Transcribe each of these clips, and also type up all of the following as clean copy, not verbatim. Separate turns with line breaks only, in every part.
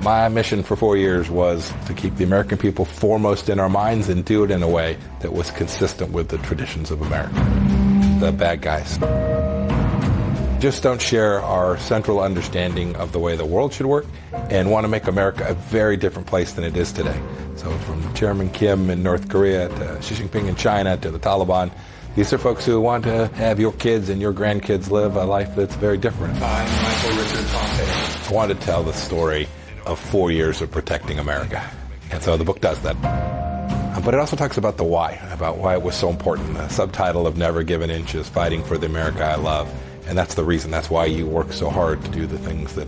My mission for 4 years was to keep the American people foremost in our minds and do it in a way that was consistent with the traditions of America. The bad guys just don't share our central understanding of the way the world should work and want to make America a very different place than it is today. So from Chairman Kim in North Korea to Xi Jinping in China to the Taliban, these are folks who want to have your kids and your grandkids live a life that's very different.
I'm Michael Richard Pompeo.
I wanted to tell the story of 4 years of protecting America. And so the book does that. But it also talks about the why, about why it was so important. The subtitle of Never Give an Inch is Fighting for the America I Love. And that's the reason. That's why you work so hard to do the things that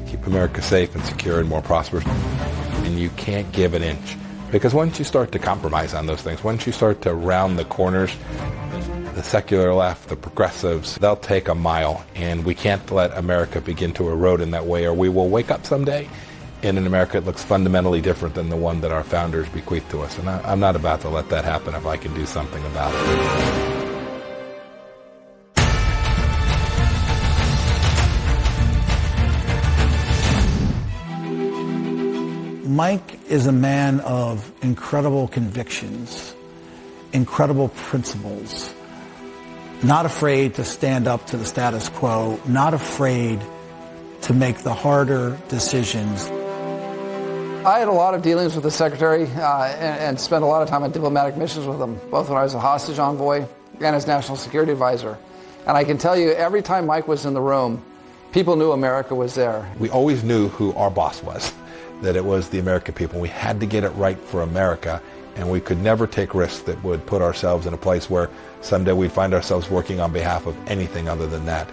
keep America safe and secure and more prosperous. And you can't give an inch. Because once you start to compromise on those things, once you start to round the corners, the secular left, the progressives, they'll take a mile. And we can't let America begin to erode in that way, or we will wake up someday in an America that looks fundamentally different than the one that our founders bequeathed to us. And I'm not about to let that happen if I can do something about it.
Mike is a man of incredible convictions, incredible principles, not afraid to stand up to the status quo, not afraid to make the harder decisions.
I had a lot of dealings with the Secretary and spent a lot of time on diplomatic missions with him, both when I was a hostage envoy and as National Security Advisor. And I can tell you, every time Mike was in the room, people knew America was there.
We always knew who our boss was, that it was the American people. We had to get it right for America, and we could never take risks that would put ourselves in a place where someday we'd find ourselves working on behalf of anything other than that.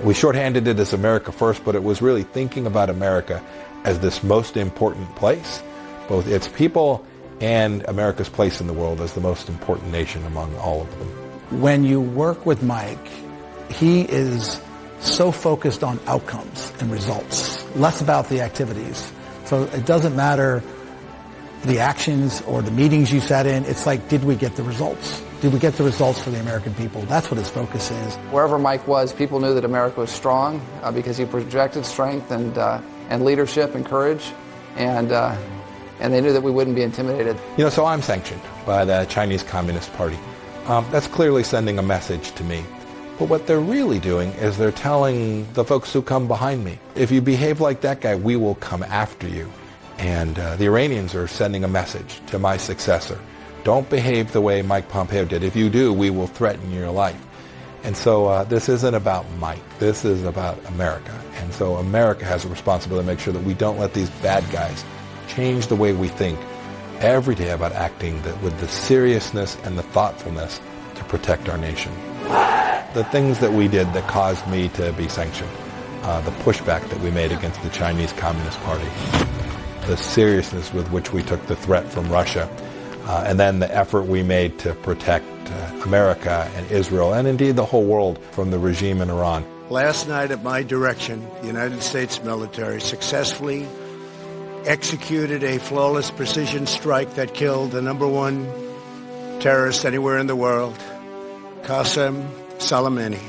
We shorthanded it as America First, but it was really thinking about America as this most important place, both its people and America's place in the world as the most important nation among all of them.
When you work with Mike, he is so focused on outcomes and results, less about the activities. So it doesn't matter the actions or the meetings you sat in. It's like, did we get the results? Did we get the results for the American people? That's what his focus is.
Wherever Mike was, people knew that America was strong because he projected strength and leadership and courage, and they knew that we wouldn't be intimidated.
You know, so I'm sanctioned by the Chinese Communist Party. That's clearly sending a message to me. But what they're really doing is they're telling the folks who come behind me, if you behave like that guy, we will come after you. And the Iranians are sending a message to my successor. Don't behave the way Mike Pompeo did. If you do, we will threaten your life. And so this isn't about Mike. This is about America. And so America has a responsibility to make sure that we don't let these bad guys change the way we think every day about acting with the seriousness and the thoughtfulness to protect our nation. The things that we did that caused me to be sanctioned, the pushback that we made against the Chinese Communist Party, the seriousness with which we took the threat from Russia, and then the effort we made to protect America and Israel, and indeed the whole world from the regime in Iran.
Last night, at my direction, the United States military successfully executed a flawless precision strike that killed the number one terrorist anywhere in the world, Qasem Soleimani.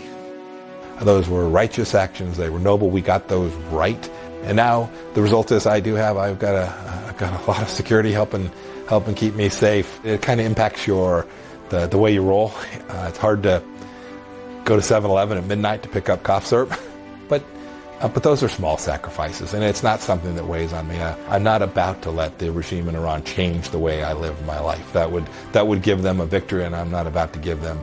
Those were righteous actions. They were noble. We got those right. And now the result is I've got a lot of security helping keep me safe. It kind of impacts the way you roll. It's hard to go to 7-Eleven at midnight to pick up cough syrup, but those are small sacrifices, and it's not something that weighs on me. I'm not about to let the regime in Iran change the way I live my life. That would give them a victory, and I'm not about to give them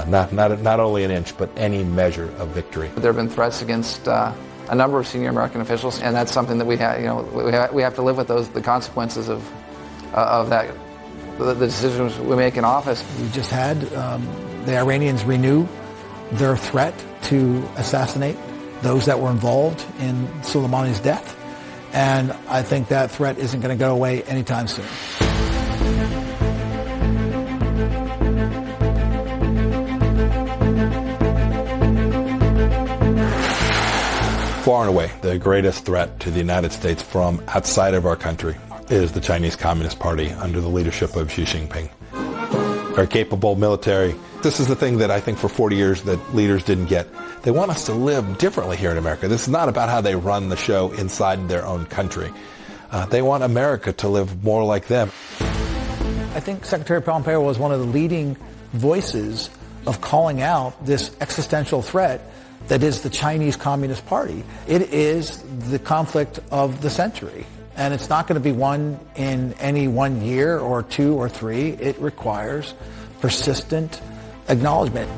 not only an inch, but any measure of victory.
There have been threats against a number of senior American officials, and that's something that we have to live with the consequences of that, the decisions we make in office.
We just had the Iranians renew their threat to assassinate those that were involved in Soleimani's death, and I think that threat isn't going to go away anytime soon.
Far and away, the greatest threat to the United States from outside of our country is the Chinese Communist Party under the leadership of Xi Jinping. Very capable military. This is the thing that I think for 40 years that leaders didn't get. They want us to live differently here in America. This is not about how they run the show inside their own country. They want America to live more like them.
I think Secretary Pompeo was one of the leading voices of calling out this existential threat that is the Chinese Communist Party. It is the conflict of the century. And it's not going to be won in any 1 year or 2 or 3. It requires persistent acknowledgement.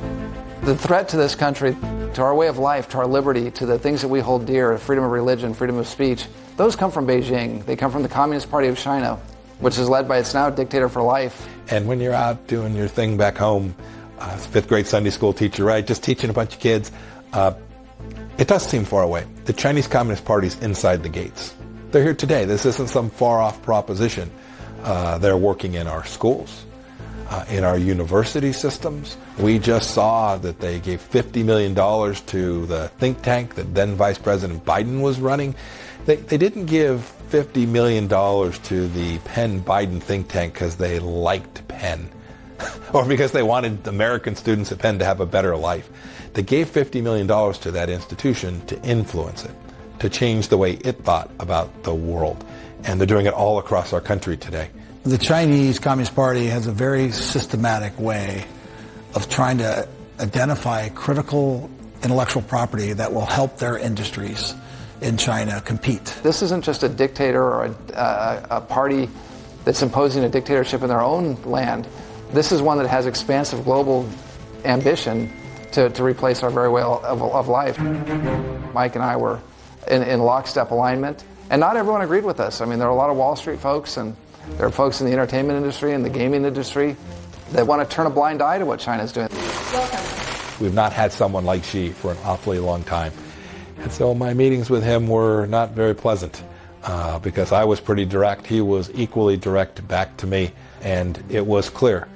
The threat to this country, to our way of life, to our liberty, to the things that we hold dear, freedom of religion, freedom of speech, those come from Beijing. They come from the Communist Party of China, which is led by its now dictator for life.
And when you're out doing your thing back home, fifth grade Sunday school teacher, right, just teaching a bunch of kids, it does seem far away. The Chinese Communist Party's inside the gates. They're here today. This isn't some far-off proposition. They're working in our schools, in our university systems. We just saw that they gave $50 million to the think tank that then Vice President Biden was running. They didn't give $50 million to the Penn-Biden think tank because they liked Penn or because they wanted American students at Penn to have a better life. They gave $50 million to that institution to influence it, to change the way it thought about the world. And they're doing it all across our country today.
The Chinese Communist Party has a very systematic way of trying to identify critical intellectual property that will help their industries in China compete.
This isn't just a dictator or a party that's imposing a dictatorship in their own land. This is one that has expansive global ambition to replace our very way of life. Mike and I were in lockstep alignment, and not everyone agreed with us. I mean, there are a lot of Wall Street folks, and there are folks in the entertainment industry and the gaming industry that want to turn a blind eye to what China's doing.
We've not had someone like Xi for an awfully long time. And so my meetings with him were not very pleasant because I was pretty direct. He was equally direct back to me, and it was clear.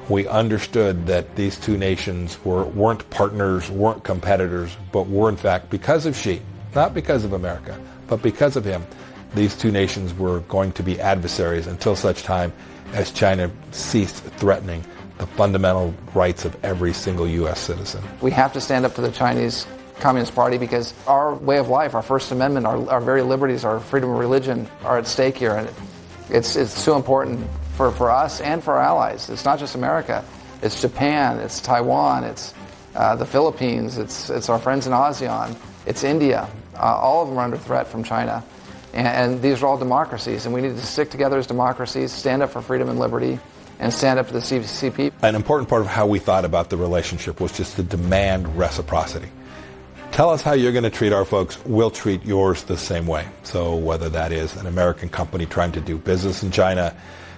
We understood that these two nations weren't partners, weren't competitors, but were in fact, because of Xi, not because of America, but because of him, these two nations were going to be adversaries until such time as China ceased threatening the fundamental rights of every single U.S. citizen. We
have to stand up to the Chinese Communist Party because our way of life, our First Amendment, our very liberties, our freedom of religion are at stake here. And it's so important for us and for our allies. It's not just America. It's Japan, it's Taiwan, it's the Philippines, it's our friends in ASEAN, it's India. All of them are under threat from China. And these are all democracies, and we need to stick together as democracies, stand up for freedom and liberty, and stand up to the CCP.
An important part of how we thought about the relationship was just to demand reciprocity. Tell us how you're going to treat our folks, we'll treat yours the same way. So whether that is an American company trying to do business in China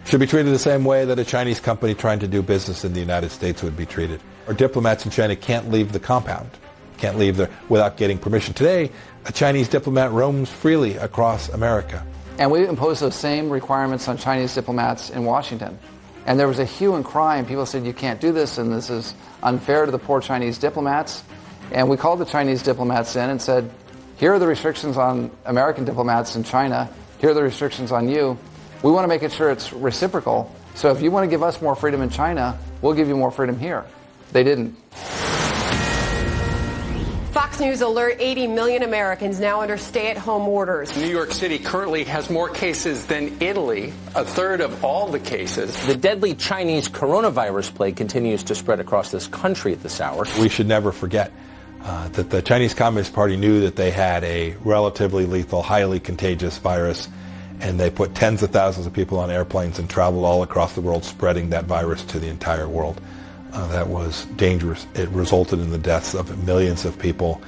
should be treated the same way that a Chinese company trying to do business in the United States would be treated. Our diplomats in China can't leave the compound, can't leave there without getting permission. Today, a Chinese diplomat roams freely across America.
And we impose those same requirements on Chinese diplomats in Washington. And there was a hue and cry, and people said, you can't do this, and this is unfair to the poor Chinese diplomats. And we called the Chinese diplomats in and said, here are the restrictions on American diplomats in China. Here are the restrictions on you. We want to make it sure it's reciprocal. So if you want to give us more freedom in China, we'll give you more freedom here. They didn't.
Fox News alert: 80 million Americans now under stay-at-home orders.
New York City currently has more cases than Italy, a third of all the cases.
The deadly Chinese coronavirus plague continues to spread across this country at this hour.
We should never forget that the Chinese Communist Party knew that they had a relatively lethal, highly contagious virus, and they put tens of thousands of people on airplanes and traveled all across the world, spreading that virus to the entire world. That was dangerous. It resulted in the deaths of millions of people.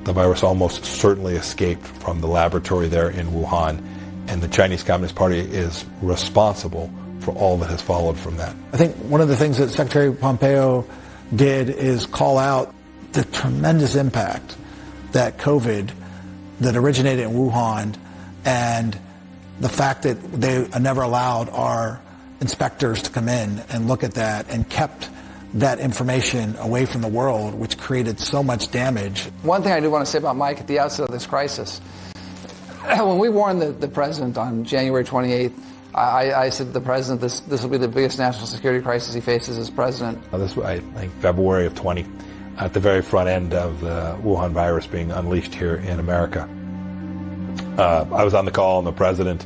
The virus almost certainly escaped from the laboratory there in Wuhan, and the Chinese Communist Party is responsible for all that has followed from that.
I think one of the things that Secretary Pompeo did is call out the tremendous impact that COVID that originated in Wuhan, and the fact that they never allowed our inspectors to come in and look at that and kept that information away from the world, which created so much damage.
One thing I do want to say about Mike at the outset of this crisis, when we warned the president on January 28th, I said to the president, this will be the biggest national security crisis he faces as president.
This was, I think, February of 20, at the very front end of the Wuhan virus being unleashed here in America. I was on the call, and the president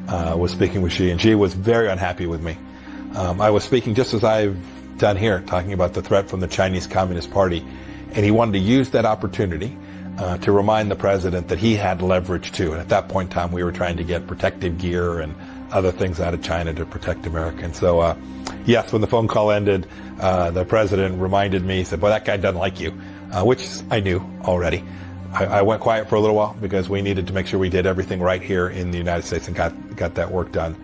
was speaking with Xi, and Xi was very unhappy with me. I was speaking just as I've done here, talking about the threat from the Chinese Communist Party, and he wanted to use that opportunity to remind the president that he had leverage too. And at that point in time, we were trying to get protective gear and other things out of China to protect America. And so, yes, when the phone call ended, the president reminded me, he said, "Boy, that guy doesn't like you," which I knew already. I went quiet for a little while because we needed to make sure we did everything right here in the United States and got that work done.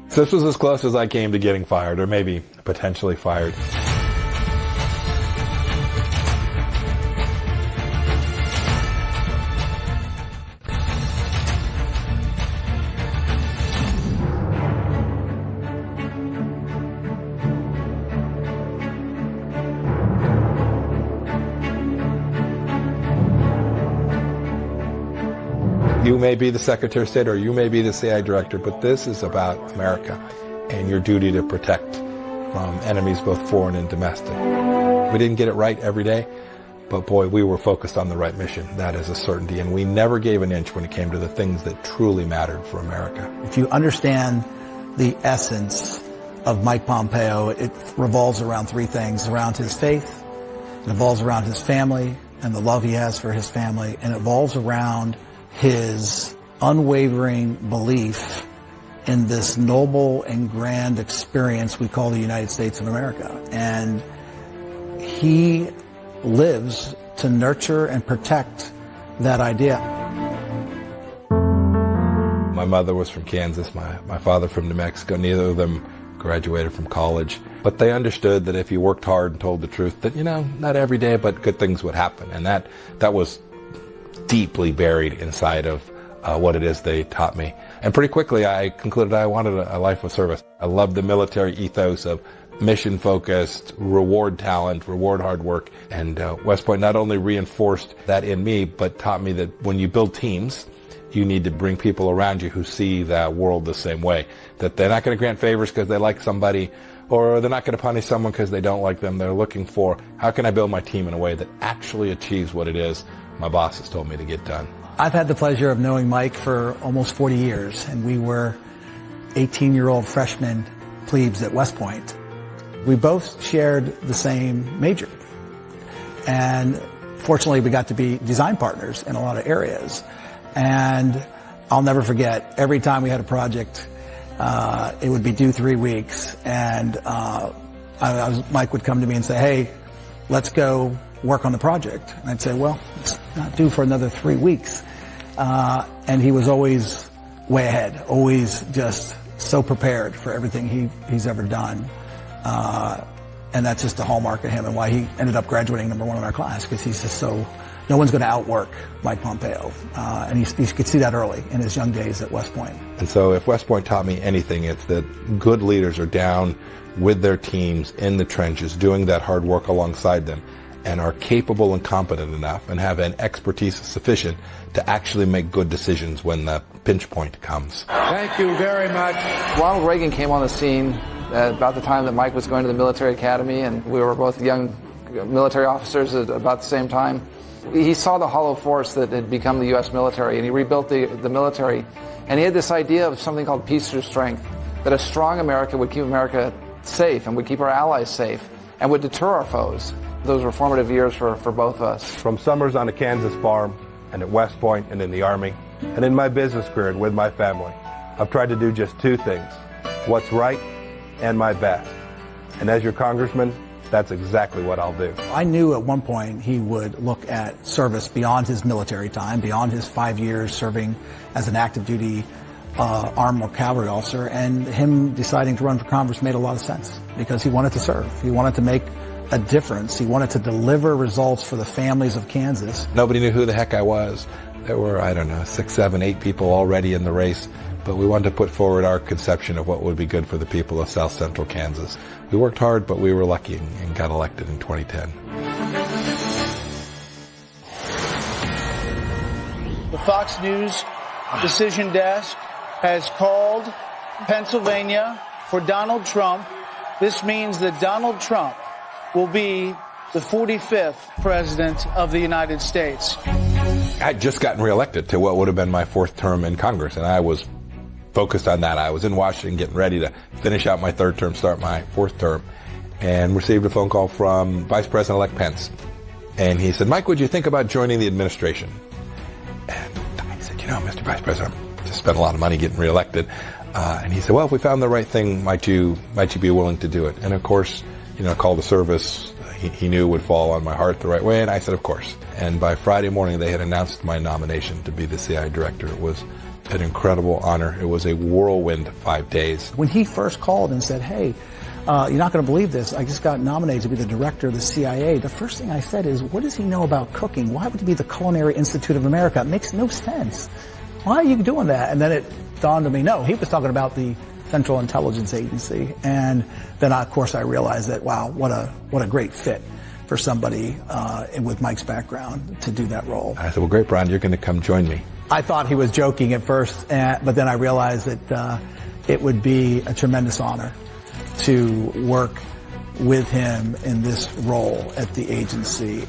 So this was as close as I came to getting fired, or maybe potentially fired. You may be the Secretary of State or you may be the CIA Director, but this is about America and your duty to protect from enemies both foreign and domestic. We didn't get it right every day, but boy, we were focused on the right mission. That is a certainty, and we never gave an inch when it came to the things that truly mattered for America.
If you understand the essence of Mike Pompeo, it revolves around three things: around his faith, it revolves around his family and the love he has for his family, and it revolves around his unwavering belief in this noble and grand experience we call the United States of America. And he lives to nurture and protect that idea.
My mother was from Kansas, my father from New Mexico. Neither of them graduated from college. But they understood that if you worked hard and told the truth, that, not every day, but good things would happen. And that was deeply buried inside of what it is they taught me. And pretty quickly I concluded I wanted a life of service. I loved the military ethos of mission-focused, reward talent, reward hard work. And West Point not only reinforced that in me, but taught me that when you build teams, you need to bring people around you who see that world the same way. That they're not going to grant favors because they like somebody, or they're not going to punish someone because they don't like them. They're looking for, how can I build my team in a way that actually achieves what it is my boss has told me to get done.
I've had the pleasure of knowing Mike for almost 40 years, and we were 18-year-old freshmen plebes at West Point. We both shared the same major, and fortunately we got to be design partners in a lot of areas. And I'll never forget, every time we had a project, it would be due 3 weeks, and Mike would come to me and say, "Hey, let's go work on the project." And I'd say, "Well, it's not due for another 3 weeks." And he was always way ahead, always just so prepared for everything he's ever done. And that's just a hallmark of him, and why he ended up graduating #1 in our class, because he's just no one's going to outwork Mike Pompeo. And he could see that early in his young days at West Point.
And so if West Point taught me anything, it's that good leaders are down with their teams in the trenches, doing that hard work alongside them, and are capable and competent enough and have an expertise sufficient to actually make good decisions when the pinch point comes.
Thank you very much.
Ronald Reagan came on the scene at about the time that Mike was going to the military academy, and we were both young military officers at about the same time. He saw the hollow force that had become the U.S. military, and he rebuilt the military. And he had this idea of something called peace through strength, that a strong America would keep America safe and would keep our allies safe and would deter our foes. Those were formative years for both of us.
From summers on a Kansas farm, and at West Point, and in the Army, and in my business career and with my family, I've tried to do just two things: what's right and my best. And as your congressman, that's exactly what I'll do.
I knew at one point he would look at service beyond his military time, beyond his 5 years serving as an active duty armed or cavalry officer, and him deciding to run for Congress made a lot of sense because he wanted to serve. He wanted to make a difference. He wanted to deliver results for the families of Kansas.
Nobody knew who the heck I was. There were, 6, 7, 8 people already in the race, but we wanted to put forward our conception of what would be good for the people of South Central Kansas. We worked hard, but we were lucky and got elected in 2010.
The Fox News decision desk has called Pennsylvania for Donald Trump. This means that Donald Trump will be the 45th president of the United States.
I'd just gotten reelected to what would have been my 4th term in Congress, and I was focused on that. I was in Washington getting ready to finish out my third term, start my fourth term, and received a phone call from Vice President-elect Pence. And he said, Mike, would you think about joining the administration? And I said, Mr. Vice President, I just spent a lot of money getting reelected. And he said, well, if we found the right thing, might you be willing to do it? And of course, call to service, he knew would fall on my heart the right way. And I said, of course. And by Friday morning, they had announced my nomination to be the CIA director. It was an incredible honor. It was a whirlwind 5 days.
When he first called and said, hey, you're not going to believe this, I just got nominated to be the director of the CIA, the first thing I said is, what does he know about cooking? Why would he be the Culinary Institute of America? It makes no sense. Why are you doing that? And then it dawned on me, no, he was talking about the Central Intelligence Agency. And then, of course, I realized that, wow, what a great fit for somebody with Mike's background to do that role.
I said, well, great, Brian, you're going to come join me.
I thought he was joking at first, but then I realized that it would be a tremendous honor to work with him in this role at the agency.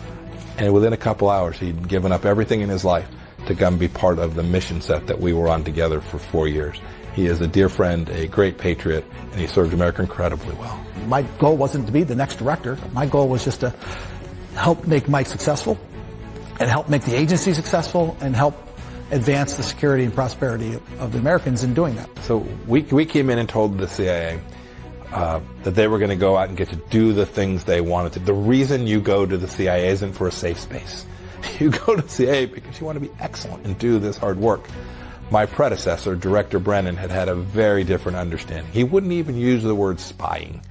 And within a couple hours, he'd given up everything in his life to come be part of the mission set that we were on together for 4 years. He is a dear friend, a great patriot, and he served America incredibly well.
My goal wasn't to be the next director. My goal was just to help make Mike successful and help make the agency successful and help advance the security and prosperity of the Americans in doing that.
So we came in and told the CIA that they were going to go out and get to do the things they wanted to. The reason you go to the CIA isn't for a safe space. You go to the CIA because you want to be excellent and do this hard work. My predecessor, Director Brennan, had a very different understanding. He wouldn't even use the word spying.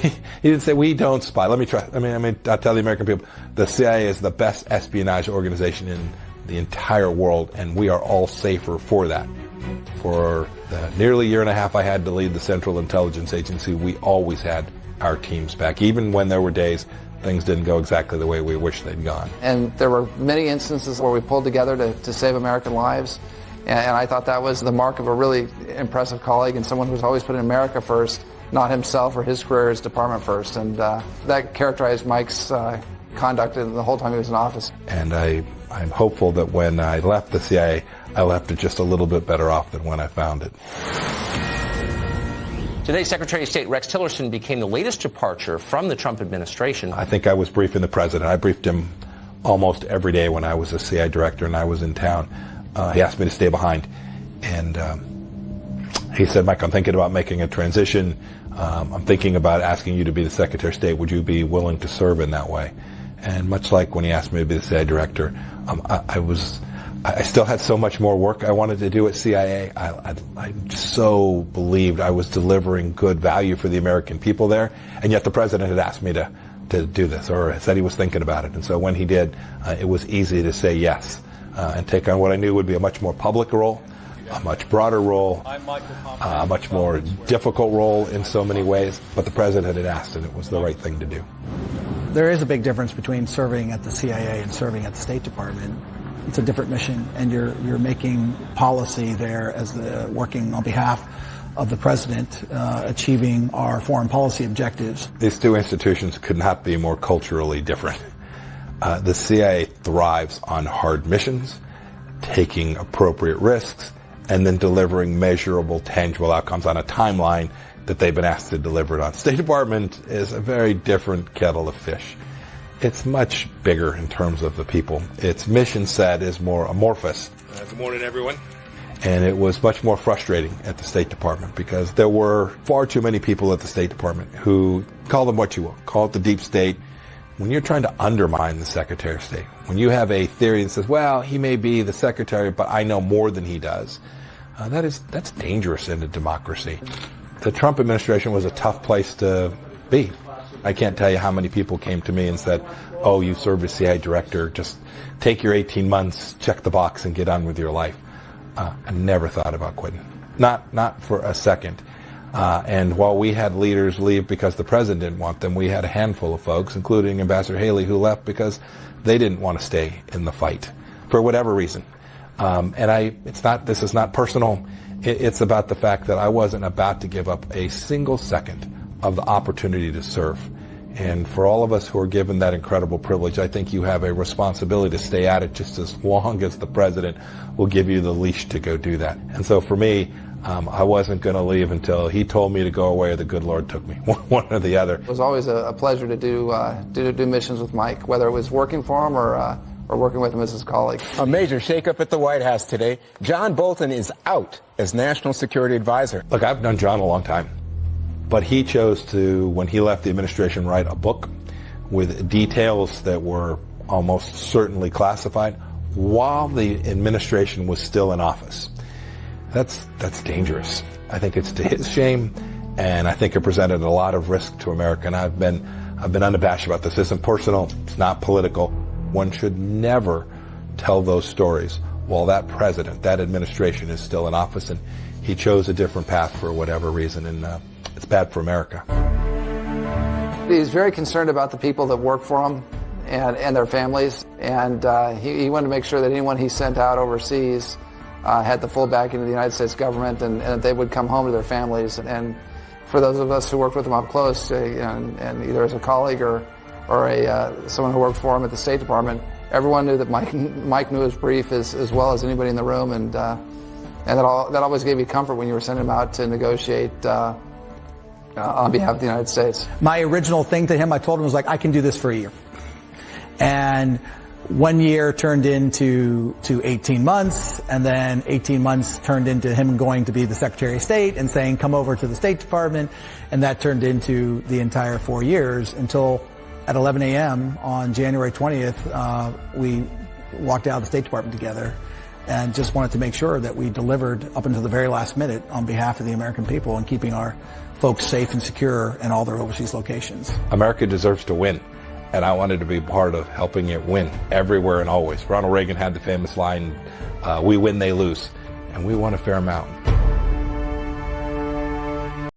He didn't say, we don't spy. I'll tell the American people, the CIA is the best espionage organization in the entire world, and we are all safer for that. For the nearly year and a half I had to lead the Central Intelligence Agency, we always had our teams back, even when there were days things didn't go exactly the way we wished they'd gone.
And there were many instances where we pulled together to save American lives. And I thought that was the mark of a really impressive colleague and someone who's always putting America first, not himself or his career, his department first. And that characterized Mike's conduct the whole time he was in office.
And I'm hopeful that when I left the CIA, I left it just a little bit better off than when I found it.
Today, Secretary of State Rex Tillerson became the latest departure from the Trump administration.
I think I was briefing the president. I briefed him almost every day when I was a CIA director and I was in town. He asked me to stay behind. And he said, Mike, I'm thinking about making a transition. I'm thinking about asking you to be the Secretary of State. Would you be willing to serve in that way? And much like when he asked me to be the CIA director, I still had so much more work I wanted to do at CIA. I so believed I was delivering good value for the American people there, and yet the president had asked me to do this, or said he was thinking about it. And so when he did, it was easy to say yes and take on what I knew would be a much more public role, a much broader role, a much more difficult role in so many ways. But the president had asked, and it was the right thing to do.
There is a big difference between serving at the CIA and serving at the State Department. It's a different mission, and you're making policy there as working on behalf of the president, achieving our foreign policy objectives.
These two institutions could not be more culturally different. The CIA thrives on hard missions, taking appropriate risks, and then delivering measurable, tangible outcomes on a timeline that they've been asked to deliver it on. State Department is a very different kettle of fish. It's much bigger in terms of the people. Its mission set is more amorphous. Good morning, everyone. And it was much more frustrating at the State Department because there were far too many people at the State Department who, call them what you will, call it the deep state. When you're trying to undermine the Secretary of State, when you have a theory that says, well, he may be the Secretary, but I know more than he does, that's dangerous in a democracy. The Trump administration was a tough place to be. I can't tell you how many people came to me and said, oh, you served as CIA director, just take your 18 months, check the box, and get on with your life. I never thought about quitting. Not for a second. And while we had leaders leave because the president didn't want them, we had a handful of folks, including Ambassador Haley, who left because they didn't want to stay in the fight for whatever reason. This is not personal. It's about the fact that I wasn't about to give up a single second of the opportunity to serve. And for all of us who are given that incredible privilege, I think you have a responsibility to stay at it just as long as the president will give you the leash to go do that. And so for me, I wasn't going to leave until he told me to go away or the good Lord took me, one or the other.
It was always a pleasure to do missions with Mike, whether it was working for him or working with him as his colleague.
A major shakeup at the White House today. John Bolton is out as National Security Advisor.
Look, I've known John a long time, but he chose to, when he left the administration, write a book with details that were almost certainly classified while the administration was still in office. That's dangerous. I think it's to his shame, and I think it presented a lot of risk to America. And I've been unabashed about this. This isn't personal. It's not political. One should never tell those stories while that president, that administration is still in office, and he chose a different path for whatever reason, and it's bad for America.
He's very concerned about the people that work for him and their families, and he wanted to make sure that anyone he sent out overseas had the full backing of the United States government, and that they would come home to their families. And for those of us who worked with him up close, and either as a colleague or someone who worked for him at the State Department, everyone knew that Mike knew his brief as well as anybody in the room, and that always gave you comfort when you were sending him out to negotiate on behalf of the United States.
My original thing to him, I told him, was like, I can do this for a year. And 1 year turned into 18 months, and then 18 months turned into him going to be the Secretary of State and saying, come over to the State Department, and that turned into the entire 4 years until at 11 a.m. on January 20th, we walked out of the State Department together and just wanted to make sure that we delivered up until the very last minute on behalf of the American people and keeping our folks safe and secure in all their overseas locations.
America deserves to win, and I wanted to be part of helping it win everywhere and always. Ronald Reagan had the famous line, we win, they lose, and we won a fair amount.